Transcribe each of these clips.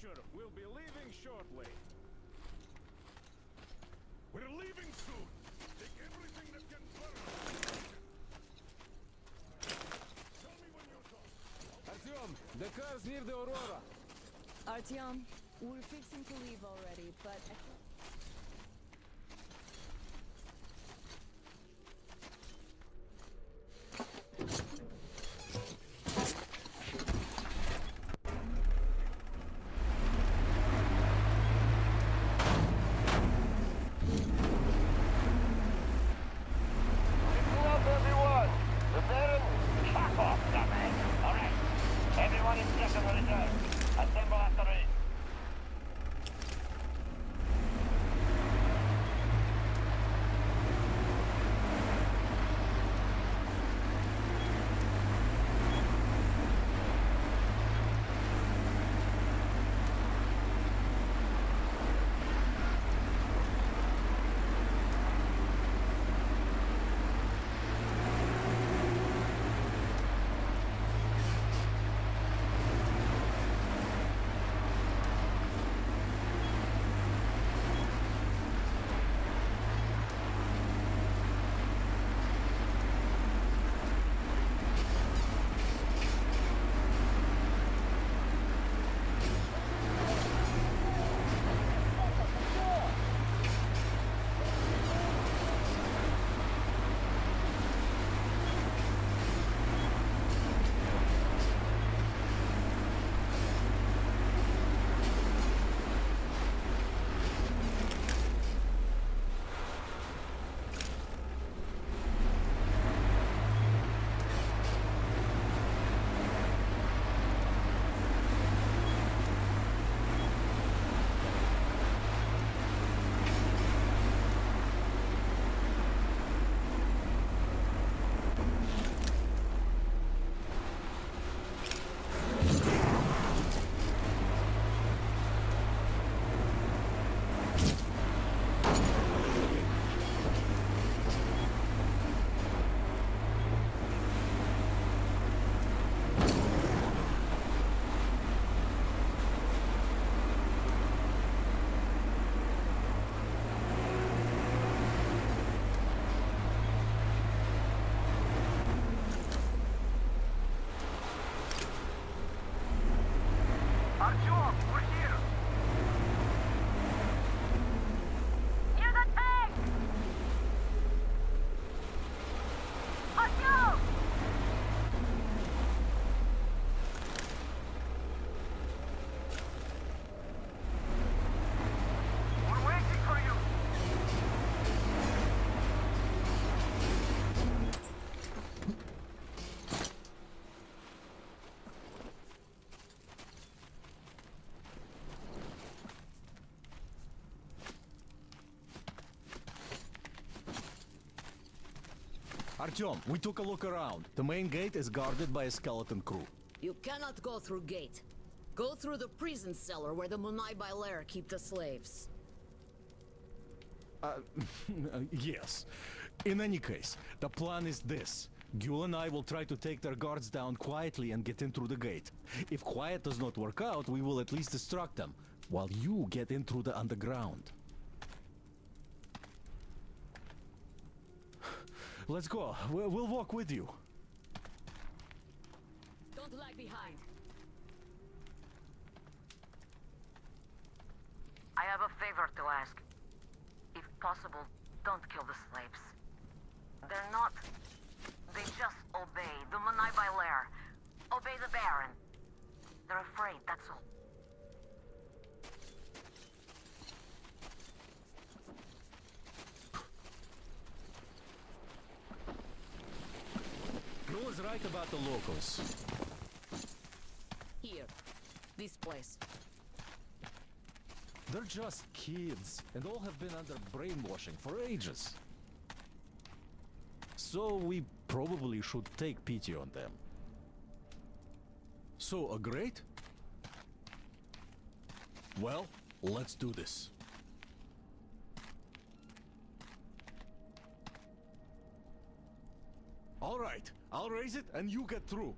adventure will be leaving shortly. We're leaving soon. Take everything that can burn. Tell me when you're done. Artyom, the car's near the Aurora. Artyom, we're fixing to leave already, but... Artyom, we took a look around. The main gate is guarded by a skeleton crew. You cannot go through gate. Go through the prison cellar where the Munai by Lair keep the slaves. Yes. In any case, the plan is this. Gül and I will try to take their guards down quietly and get in through the gate. If quiet does not work out, we will at least distract them, while you get in through the underground. Let's go. We'll walk with you. Don't lag behind. I have a favor to ask. If possible, don't kill the slaves. They're not... They just obey the Munai by Lair. Obey the Baron. They're afraid, that's all. Gül is right about the locals. Here. This place. They're just kids, and all have been under brainwashing for ages. So we probably should take pity on them. So, agreed? Well, let's do this. All right, I'll raise it and you get through.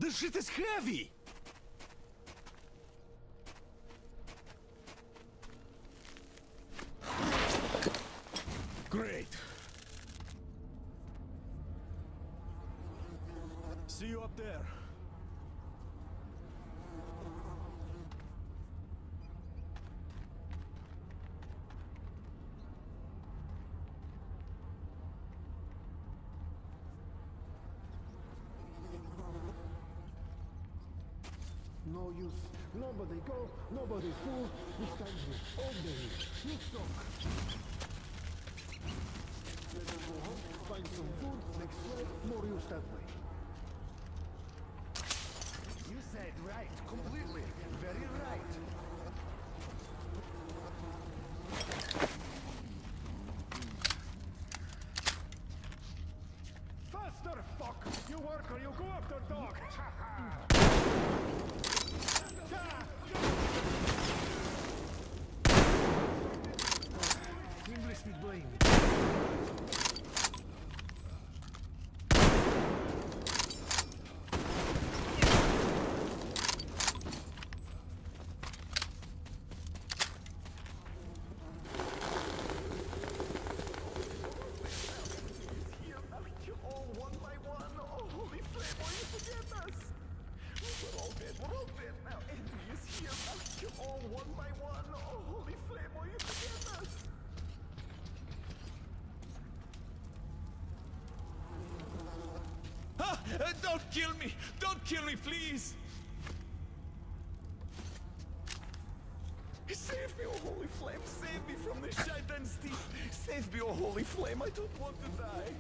This shit is heavy! Great. See you up there. No use. Nobody go, nobody go. We stand here all day. You stop. Let us go home, find some food, make sweat, more use that way. You said right, completely. Very right. Faster, fuck! You work or you go after dog! English with blame. Don't kill me! Don't kill me, please! Save me, oh holy flame! Save me from this shaitan thief! Save me, oh holy flame! I don't want to die!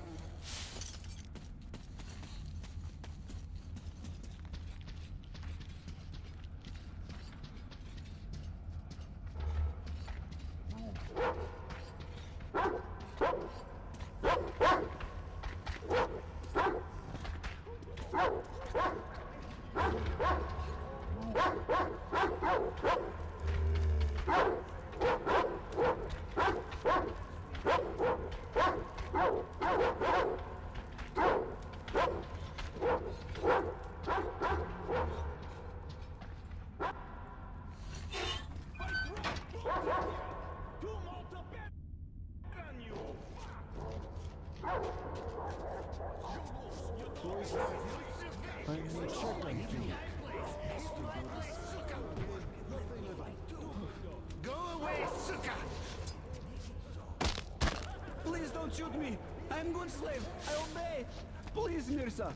Go away, suka! Please don't shoot me! I'm good slave! I obey! Please, Mirza!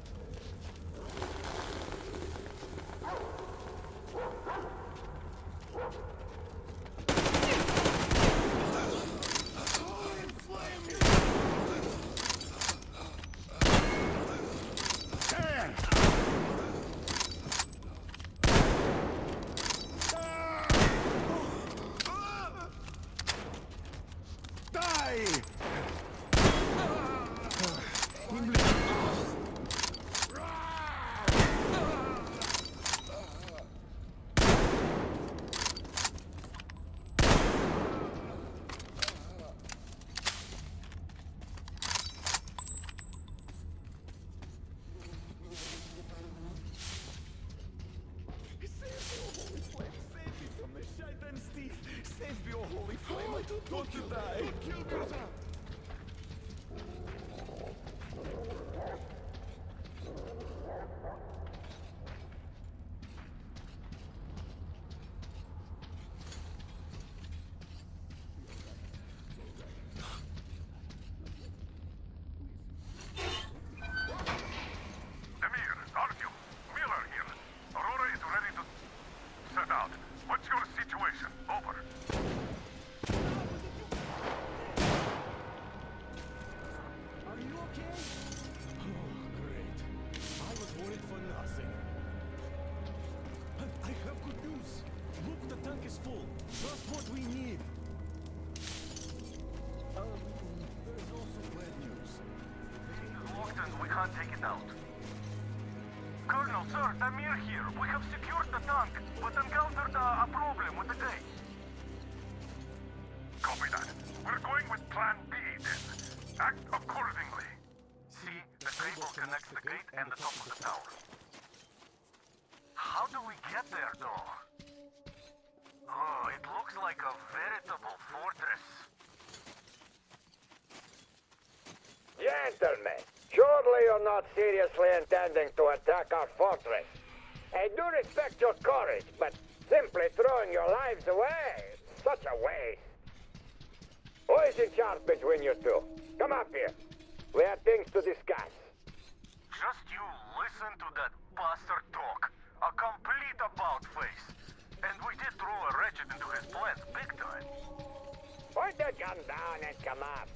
Save me, oh holy flame! I don't want to die! Don't kill Mirza! Take it out. Colonel, sir, Amir here. We have secured the tank, but encountered a problem with the gate. Copy that. We're going with Plan B then. Act accordingly. See, the cable connects the gate and the top of the tower. get there, though? Oh, it looks like a veritable fortress. Gentlemen, surely you're not seriously intending to attack our fortress. I do respect your courage, but simply throwing your lives away, such a waste. Who is in charge between you two? Come up here. We have things to discuss. Just you listen to that bastard talk. A complete about-face. And we did throw a wretched into his plans big time. Put the gun down and come up.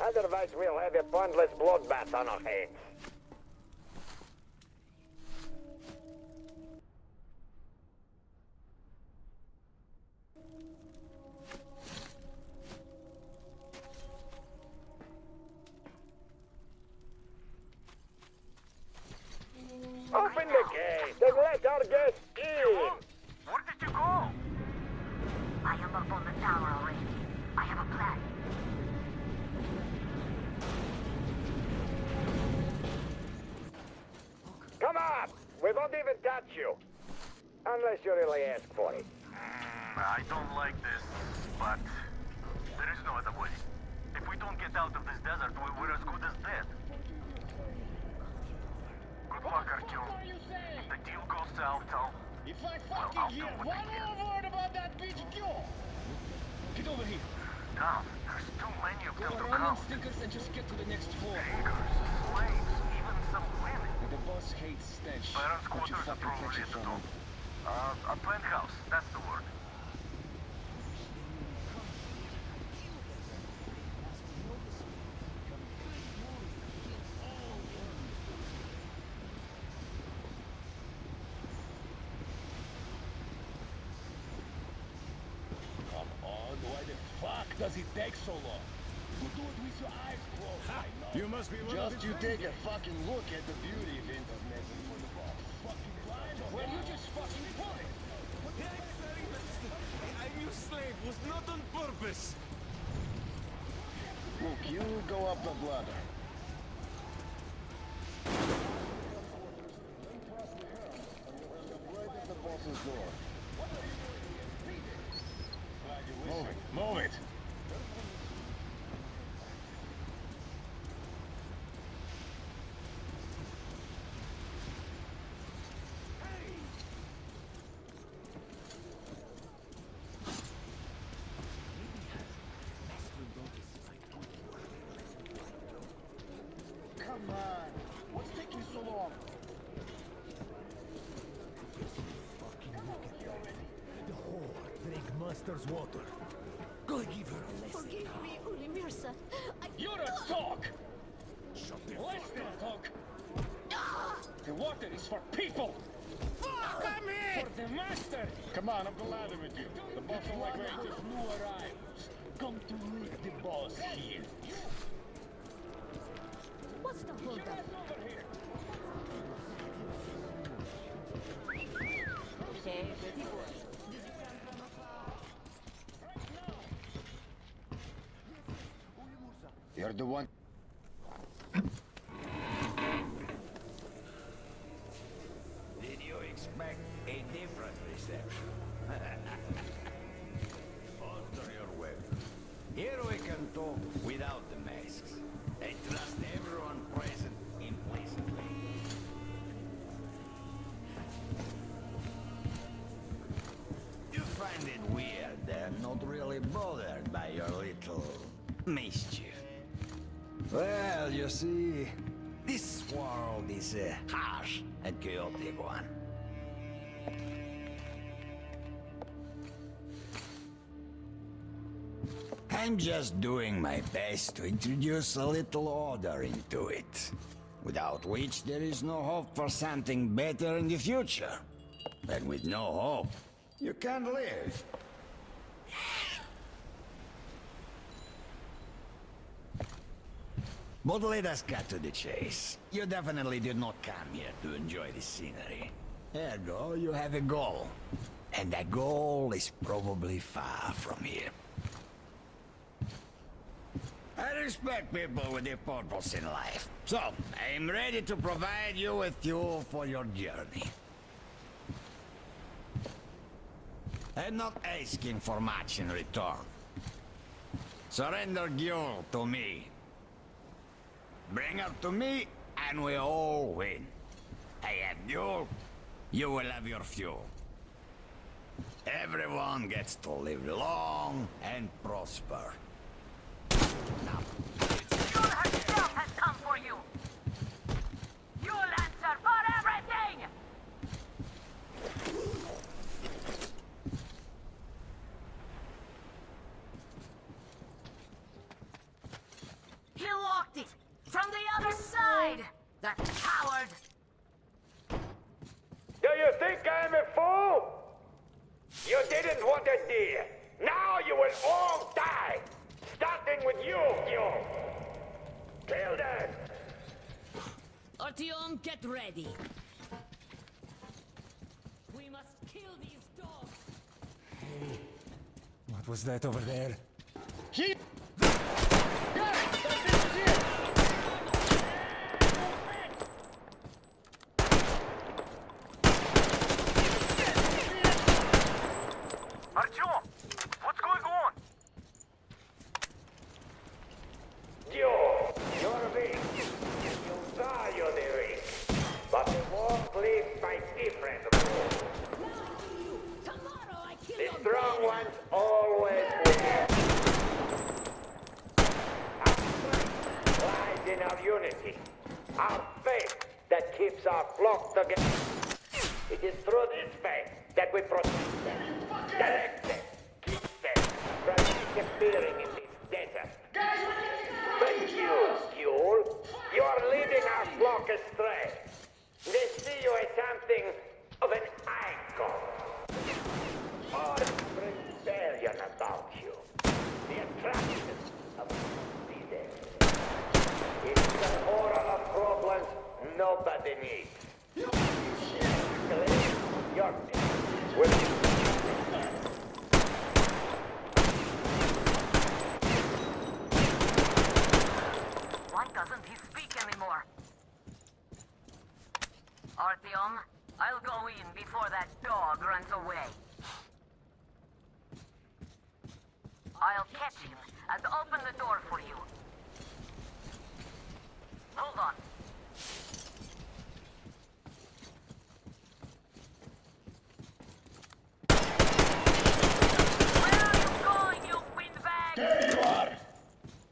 Otherwise we'll have a pointless bloodbath on our hands. Open the gate and let our guests in! Where did you go? I am up on the tower already. I have a plan. Come on! We won't even touch you. Unless you really ask for it. I don't like this, but there is no other way. If we don't get out of this desert, we're as good as dead. Good luck, Artyom. If the deal goes south, If I I'll fucking do hear what one I can. more word about that bitch, go! Get over here. Tom, there's too many of Go them to around count. on stickers and just get to the next floor. Fingers, slaves, even some women. The boss hates stench. Parents' Why don't you quarters are fucking probably catch at it the from top. him? A penthouse, that's the word. Come on, why the fuck does it take so long? You do it with your eyes closed, I know. You must be one of Just the you crazy. take a fucking look at the beauty of internet for the boss. Fucking blind? Well, you just fucking pull it. I knew slave was not on purpose. Look, you go up the ladder. Right at the boss's door. Move it, move it! Come on! What's taking so long? The whore drink master's water. Go give her a lesson. Forgive me, Ulimirsa. You're a dog! Less than a dog! The water is for people! Come For the master! Come on, up the ladder with you. The boss of my greatest new arrivals. Come to meet the boss here. What's the hold Get up? us over here! Okay, pretty boy. You're the one. Did you expect a different reception? Alter your weapon. Here we can talk without the masks. I trust everyone present implicitly. You find it weird they're not really bothered by your little mischief. Well, you see, this world is a harsh and chaotic one. I'm just doing my best to introduce a little order into it, without which there is no hope for something better in the future. And with no hope, you can't live. But let us cut to the chase. You definitely did not come here to enjoy the scenery. Ergo, you have a goal. And that goal is probably far from here. I respect people with a purpose in life. So, I'm ready to provide you with fuel for your journey. and not asking for much in return. Surrender Gyul to me. Bring her to me, and we all win. I have Gyul, you will have your fuel. Everyone gets to live long and prosper. Now, Gyul herself has come for you. You'll answer for everything! He locked it! From the other side! That coward! Do you think I'm a fool? You didn't want a deal. Now you will all die. Starting with you, Kill them. Artyom, get ready. We must kill these dogs. What was that over there? He... Guys, that thing is here! Artyom, what's going on? You're weak. You saw you're the weak. But the war lives by different rules. Tomorrow I kill The your strong brother. ones always win. Our strength lies in our unity. Our faith that keeps our flock together. It is through this faith that we protect them, direct them, keep them from disappearing in this desert. But you are leading our flock astray. They see you as something of an icon. Or rebellion about you. The attraction of leaders. It's an aura of problems nobody needs. Your will Why doesn't he speak anymore? Artyom, I'll go in before that dog runs away. I'll catch him and open the door for you. Hold on. Where are you going, you windbag? There you are!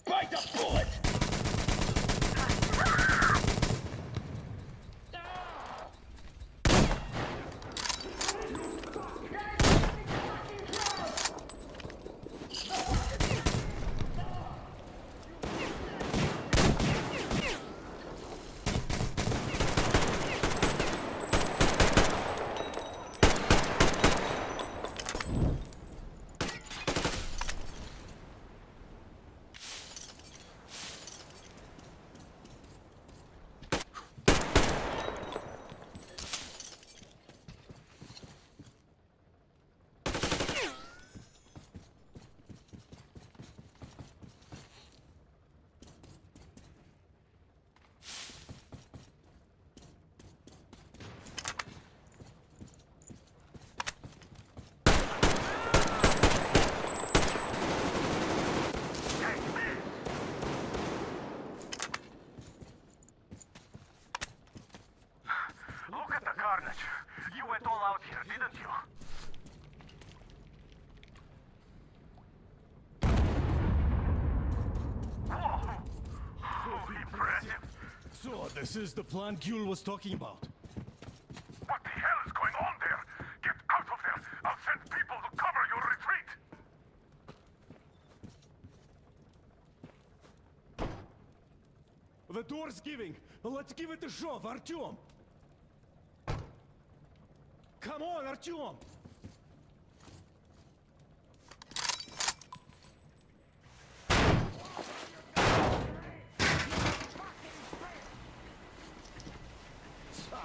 Bite the bullet! Look at the carnage. You went all out here, didn't you? Whoa! Oh, impressive. So, this is the plan Gyul was talking about. What the hell is going on there? Get out of there! I'll send people to cover your retreat! The door's giving. Let's give it a shove, Artyom. Come on, Artyom. so,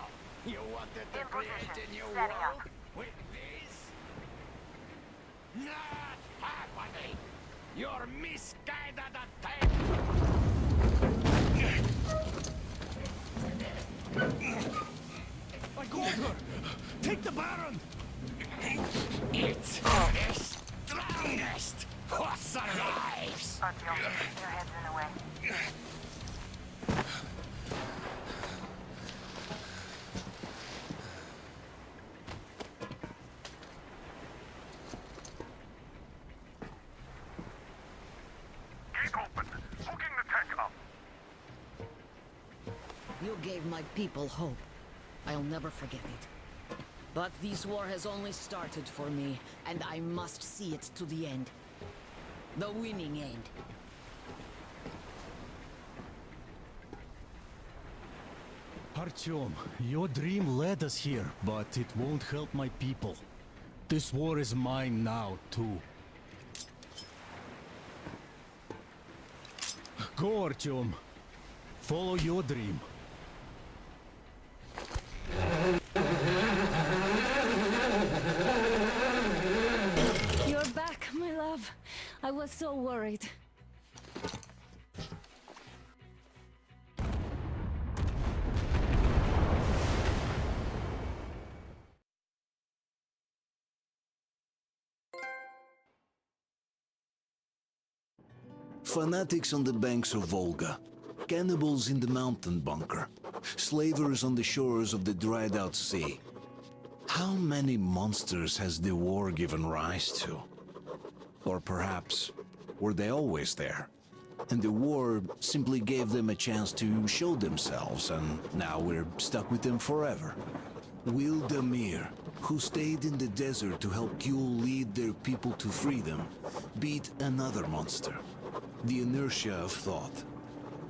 you wanted to In create position, a new setting world up. with this? Not happening! You're misguided attempt! I got her. Take the Baron. It's heads in a way. Gate open. Hooking the tank up. You gave my people hope. I'll never forget it. But this war has only started for me, and I must see it to the end. The winning end. Artyom, your dream led us here, but it won't help my people. This war is mine now, too. Go, Artyom. Follow your dream. You're back, my love. I was so worried. Fanatics on the banks of Volga, cannibals in the mountain bunker, slavers on the shores of the dried-out sea. How many monsters has the war given rise to? Or perhaps, were they always there? And the war simply gave them a chance to show themselves, and now we're stuck with them forever. Will Damir, who stayed in the desert to help Gül lead their people to freedom, beat another monster. The inertia of thought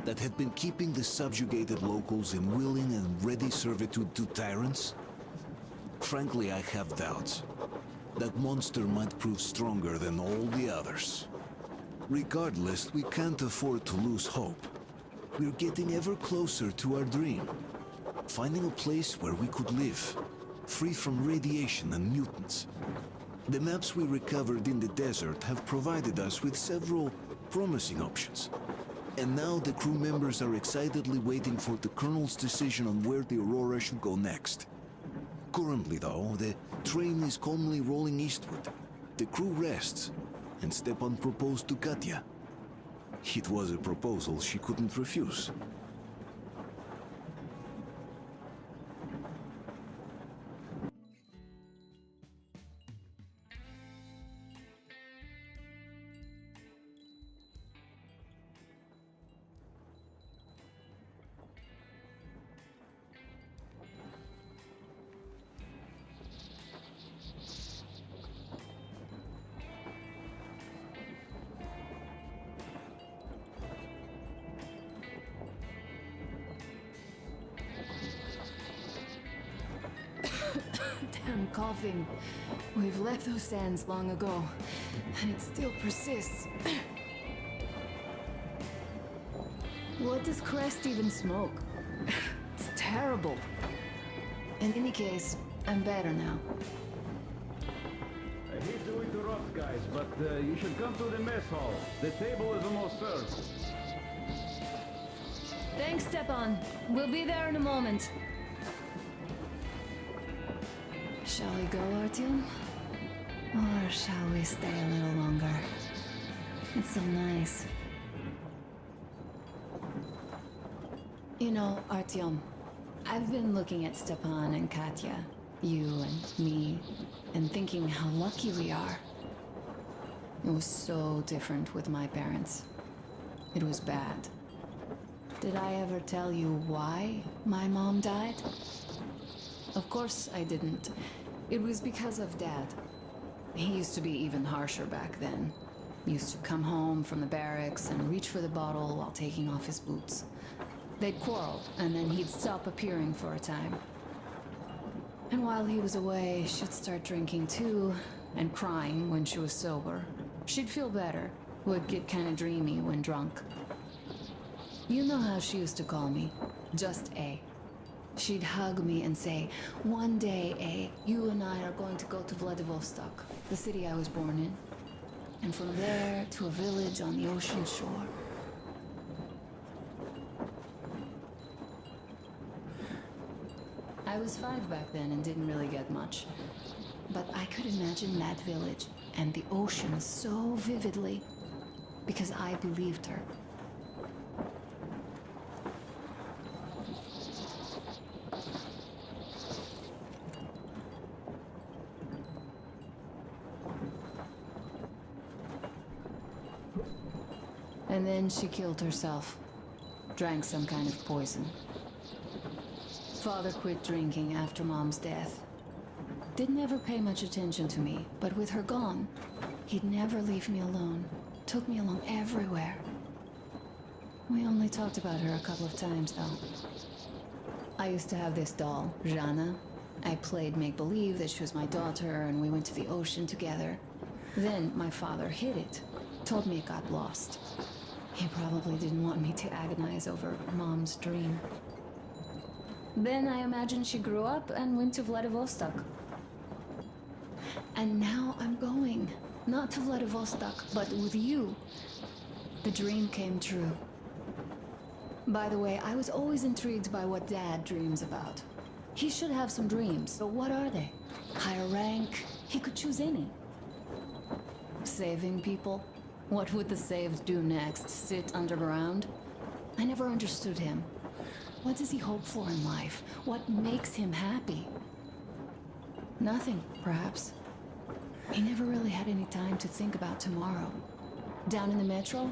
that had been keeping the subjugated locals in willing and ready servitude to tyrants? Frankly, I have doubts. That monster might prove stronger than all the others. Regardless, we can't afford to lose hope. We're getting ever closer to our dream. Finding a place where we could live, free from radiation and mutants. The maps we recovered in the desert have provided us with several promising options. And now the crew members are excitedly waiting for the Colonel's decision on where the Aurora should go next. Currently, though, the train is calmly rolling eastward. The crew rests, and Stepan proposed to Katya. It was a proposal she couldn't refuse. Damn coughing. We've left those sands long ago, and it still persists. What does Crest even smoke? It's terrible. In any case, I'm better now. I hate to interrupt, guys, but you should come to the mess hall. The table is almost served. Thanks, Stepan. We'll be there in a moment. Shall we go, Artyom? Or shall we stay a little longer? It's so nice. You know, Artyom, I've been looking at Stepan and Katya, you and me, and thinking how lucky we are. It was so different with my parents. It was bad. Did I ever tell you why my mom died? Of course I didn't. It was because of Dad. He used to be even harsher back then. He used to come home from the barracks and reach for the bottle while taking off his boots. They'd quarrel, and then he'd stop appearing for a time. And while he was away, she'd start drinking too, and crying when she was sober. She'd feel better, would get kinda dreamy when drunk. You know how she used to call me? Just A. She'd hug me and say, "One day, A, you and I are going to go to Vladivostok, the city I was born in. And from there to a village on the ocean shore." I was 5 back then and didn't really get much. But I could imagine that village and the ocean so vividly because I believed her. And then she killed herself. Drank some kind of poison. Father quit drinking after Mom's death. Didn't ever pay much attention to me, but with her gone, he'd never leave me alone. Took me along everywhere. We only talked about her a couple of times, though. I used to have this doll, Jana. I played make-believe that she was my daughter, and we went to the ocean together. Then my father hid it. Told me it got lost. He probably didn't want me to agonize over Mom's dream. Then I imagine she grew up and went to Vladivostok. And now I'm going. Not to Vladivostok, but with you. The dream came true. By the way, I was always intrigued by what Dad dreams about. He should have some dreams, but what are they? Higher rank? He could choose any. Saving people? What would the saved do next? Sit underground? I never understood him. What does he hope for in life? What makes him happy? Nothing, perhaps. He never really had any time to think about tomorrow. Down in the metro,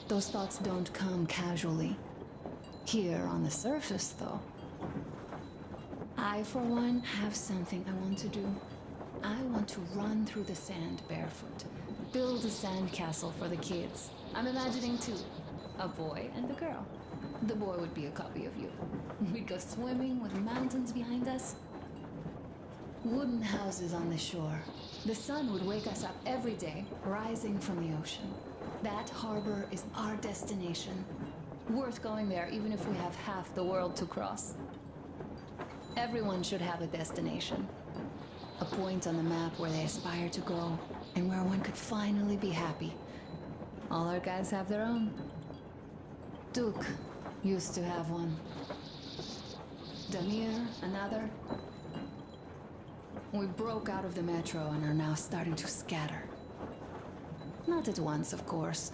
those thoughts don't come casually. Here on the surface, though. I, for one, have something I want to do. I want to run through the sand barefoot. Build a sand castle for the kids. I'm imagining two. A boy and a girl. The boy would be a copy of you. We'd go swimming with mountains behind us. Wooden houses on the shore. The sun would wake us up every day, rising from the ocean. That harbor is our destination. Worth going there even if we have half the world to cross. Everyone should have a destination. A point on the map where they aspire to go, and where one could finally be happy. All our guys have their own. Duke used to have one. Damir, another. We broke out of the metro and are now starting to scatter. Not at once, of course.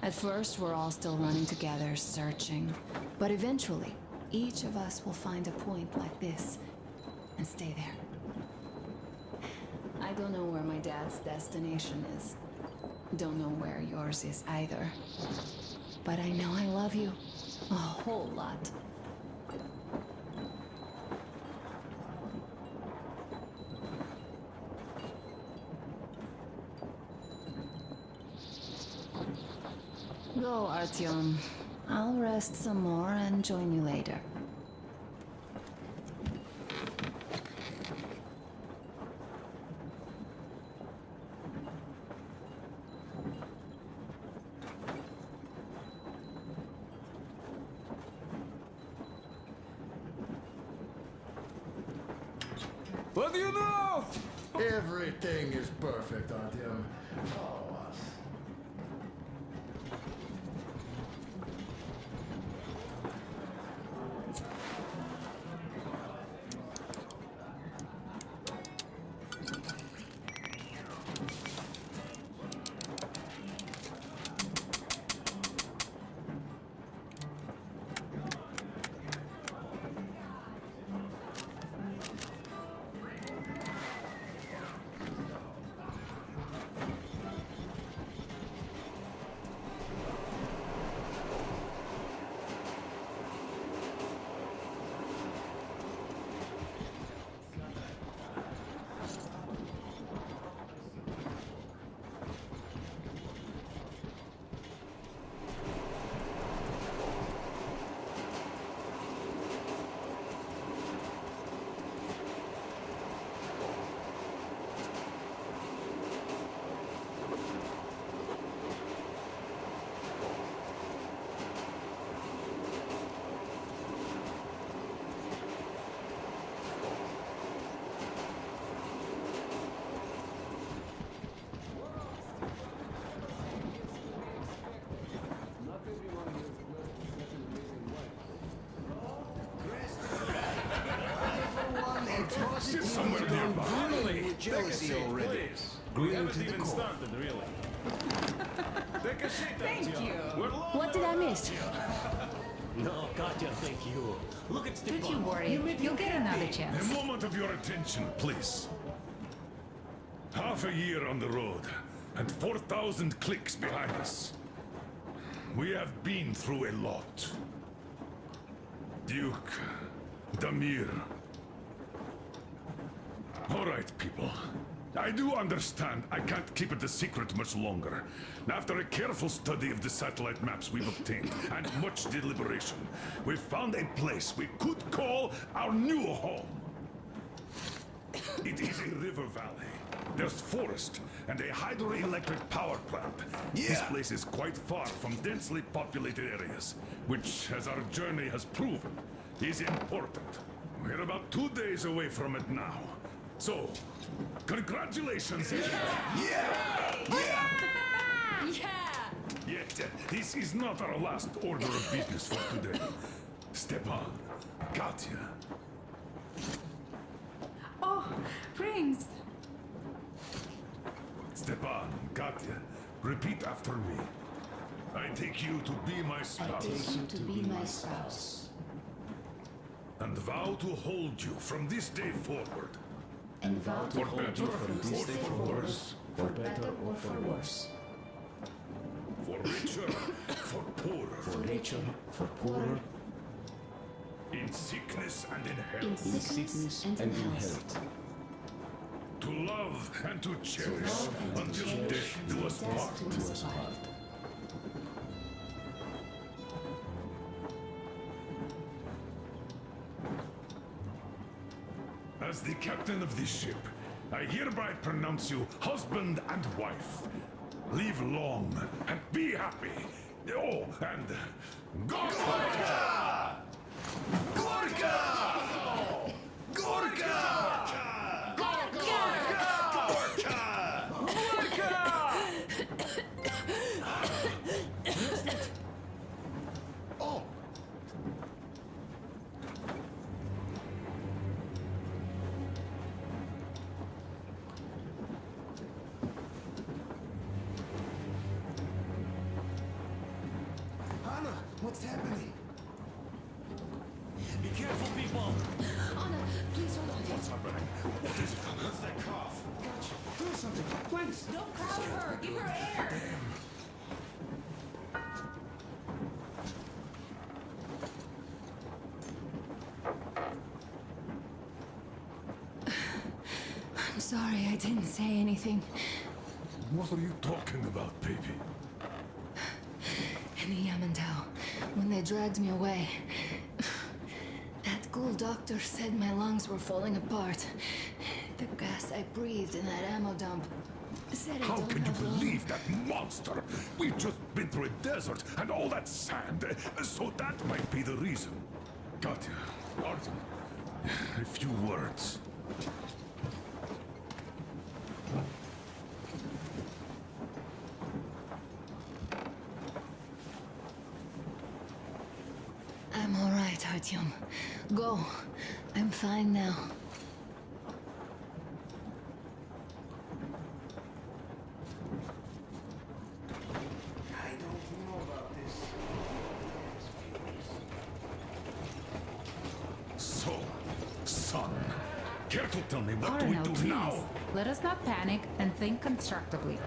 At first, we're all still running together, searching. But eventually, each of us will find a point like this and stay there. I don't know where my dad's destination is. Don't know where yours is either. But I know I love you a whole lot. Go, Artyom. I'll rest some more and join you later. What do you know? Everything is perfect, Artyom. Follow us. Somewhere nearby. Jealousy already. Green to the core. Started, really. Take a seat, Thank Artyom. you. We're long What did I miss? No, Katya, thank you. Look at Stepan. Don't you worry. You'll get another chance. A moment of your attention, please. Half a year on the road, and 4,000 clicks behind us. We have been through a lot. Duke, Damir. All right, people. I do understand I can't keep it a secret much longer. After a careful study of the satellite maps we've obtained, and much deliberation, we've found a place we could call our new home. It is a river valley. There's forest and a hydroelectric power plant. This place is quite far from densely populated areas, which, as our journey has proven, is important. We're about 2 days away from it now. So, congratulations! Yet, this is not our last order of business for today. Stepan, Katya. Oh, Prince! Stepan, Katya, repeat after me. I take you to be my spouse. To be my spouse. And vow to hold you from this day forward. And vow to For hold better you from this or day for forward, worse. for better or for worse. For richer, for poorer. For richer, for poorer, In sickness and in in health. sickness and in health. To love and to cherish love and to until cherish death do us until death part. do us part. As the captain of this ship, I hereby pronounce you husband and wife. Live long and be happy. Oh, and Gorka! Gorka! Gorka! Oh! Anna, what's happening? Be careful, people! Anna, please hold on. What's happening? What is it? What's that cough? Do something, please! Don't crowd her! Give her air! I'm sorry I didn't say anything. What are you talking about, baby? In the Yamantau, when they dragged me away, that ghoul doctor said my lungs were falling apart. The gas I breathed in that ammo dump said I How don't can you have lung. believe that monster? We've just been through a desert and all that sand, so that might be the reason. Katya, Artyom, a few words. I'm all right, Artyom. Go. I'm fine now. I don't know about this. So, son, care to tell me what do we Arno, do please. now? Let us not panic and think constructively.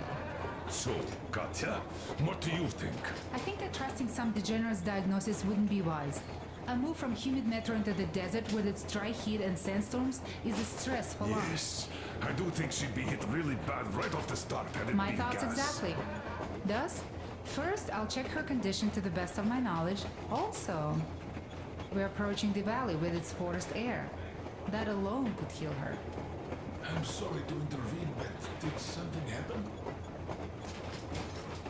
So, Katya, what do you think? I think that trusting some degenerate's diagnosis wouldn't be wise. A move from humid metro into the desert with its dry heat and sandstorms is a stress for lungs. Yes, I do think she'd be hit really bad right off the start had it My been thoughts gas. exactly. Thus, first I'll check her condition to the best of my knowledge. Also, we're approaching the valley with its forest air. That alone could heal her. I'm sorry to intervene, but did something happen?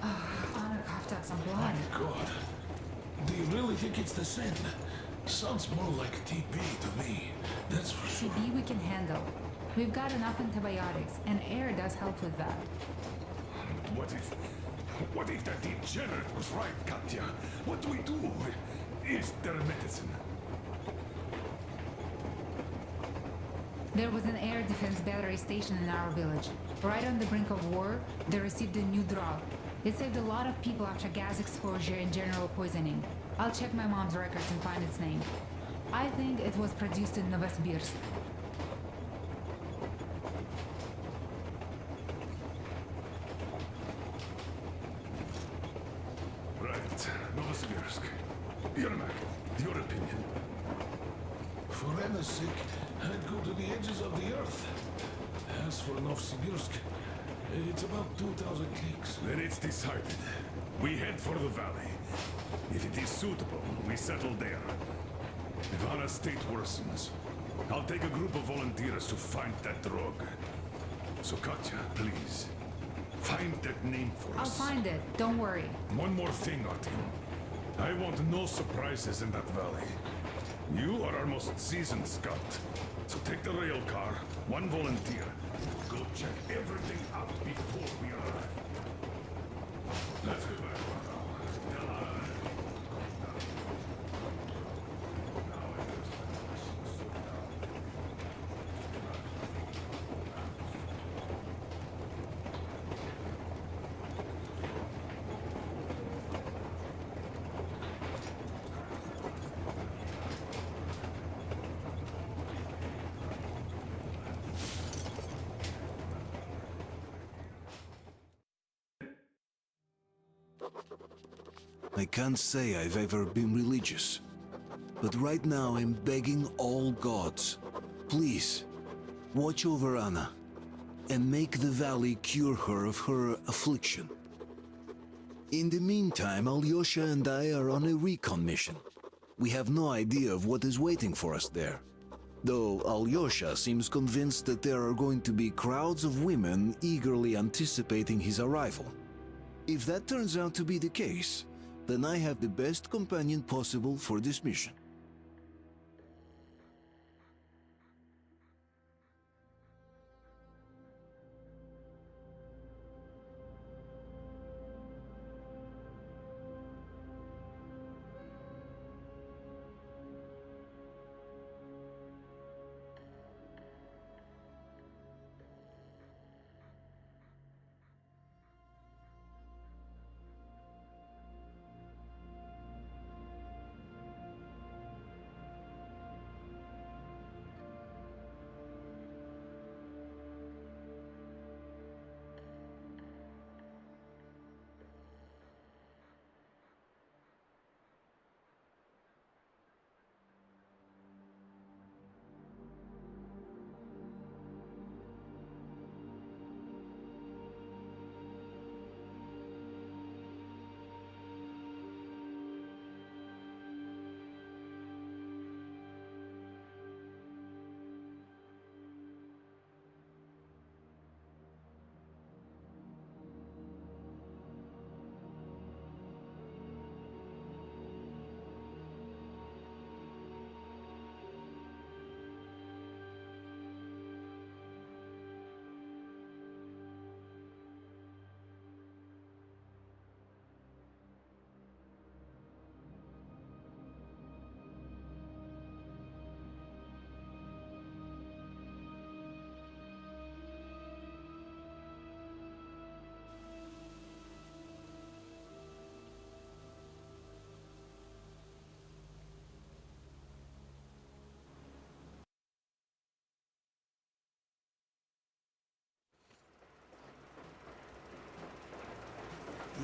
Anna coughed up some blood. God. Do you really think it's the sand? Sounds more like TB to me. That's for sure. TB we can handle. We've got enough antibiotics, and air does help with that. What if that degenerate was right, Katya? What do we do? Is there a medicine? There was an air defense battery station in our village. Right on the brink of war, they received a new drug. It saved a lot of people after gas exposure and general poisoning. I'll check my mom's records and find its name. I think it was produced in Novosibirsk. Right. Yermak, your opinion? For Anna's sake, I'd go to the edges of the earth. As for Novosibirsk, it's about 2,000 clicks. Then it's decided. We head for the valley. If it is suitable, we settle there. If Anna's state worsens, I'll take a group of volunteers to find that drug. So Katya, please, find that name for I'll us. find it. Don't worry. One more thing, Artyom. I want no surprises in that valley. You are our most seasoned scout. So take the rail car, one volunteer. Go check everything out before we arrive. Let's go back. I can't say I've ever been religious, but right now I'm begging all gods, please, watch over Anna, and make the valley cure her of her affliction. In the meantime, Alyosha and I are on a recon mission. We have no idea of what is waiting for us there, though Alyosha seems convinced that there are going to be crowds of women eagerly anticipating his arrival. If that turns out to be the case, then I have the best companion possible for this mission.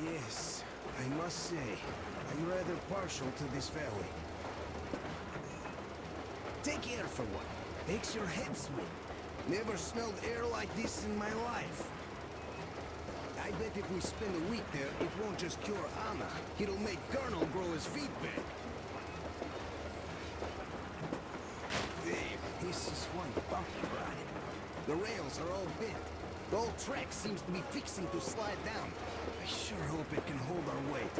Yes, I must say, I'm rather partial to this valley. Take air for one. Makes your head swim. Never smelled air like this in my life. I bet if we spend a week there, it won't just cure Anna. It'll make Colonel grow his feet back. Damn, this is one bumpy ride. The rails are all bent. The whole track seems to be fixing to slide down. I sure hope it can hold our weight.